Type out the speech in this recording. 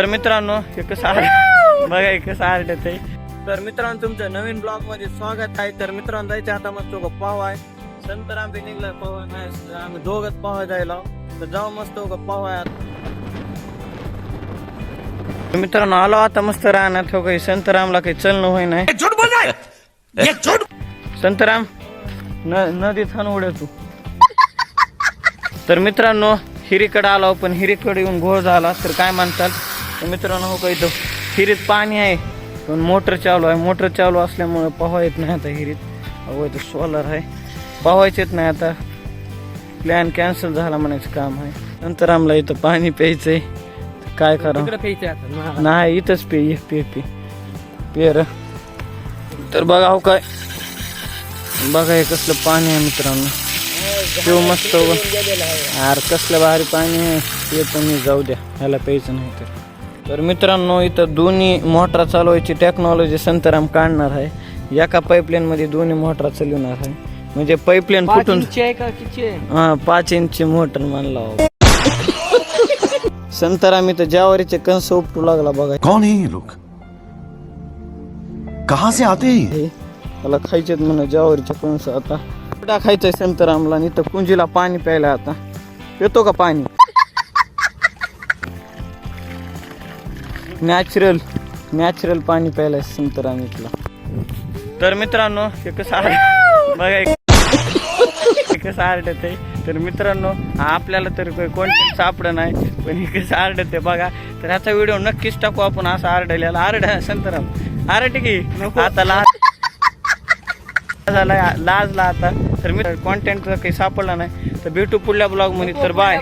तर मित्रांनो हे कसं बघा हे कसं आरडत आहे. तर मित्रांनो तुमचं नवीन ब्लॉग मध्ये स्वागत आहे. तर मित्रांनो जायचं आता मस्त पाव आहे. संतराम बी निघला पाव नाही, आम्ही दोघच पाव जायला तर जाऊ मस्त पाव आहे. मित्रांनो आलो आता मस्त राहणार ठेव काही संतरामला काही चलणं होई नाही. संतराम नदीत हान उड्या तू. तर मित्रांनो हिरीकडे आलो पण हिरीकडे येऊन घोळ झाला तर काय म्हणतात. तर मित्रांनो हो काही तो हिरीत पाणी आहे पण मोटर चालू आहे. मोटर चालू असल्यामुळे पोहायला येत नाही आता हिरीत. अहो इथं सोलर आहे पोहायच येत नाही आता. प्लॅन कॅन्सल झाला म्हणायचं काम आहे. नंतर आम्हाला इथं पाणी प्यायचंय काय करा नाही इथंच पे पे पे पेर. तर बघा हो काय बघा हे कसलं पाणी आहे मित्रांनो. शिव मस्त यार कसलं भारी पाणी आहे. येतं मी जाऊ द्या ह्याला प्यायचं नाही तर. तर मित्रांनो इथं दोन्ही मोटरा चालवायची टेक्नॉलॉजी संतराम काढणार आहे. एका पाईपलाईन मध्ये दोन्ही मोटरा चालवणार आहे. म्हणजे पाईपलाईन फुटून 5 इंच मोटर मानला. संतराम इथं ज्वारीचे कंस उपटू लागला बघा. कौन है ये लोग, कहां से आते हैं? मला खायचेत म्हणा ज्वारीचे कंस. आता खायचंय संतरामला. आणि इथं कुंजीला पाणी प्यायला आता येतो का पाणी नॅचरल पाणी प्यायला संतराम इथला. तर मित्रांनो हे कसं बघा कसं आरडत आहे. तर मित्रांनो आपल्याला तर कोणतं सापडं नाही पण हे कसं आरडत आहे बघा. तर ह्याचा व्हिडिओ नक्कीच टाकू आपण. असं आरडलेला आरड संतराम आरड की आता लाजला आता. तर मी कॉन्टेंट काही सापडला नाही तर भेटू पुढल्या ब्लॉग मध्ये. तर बाय.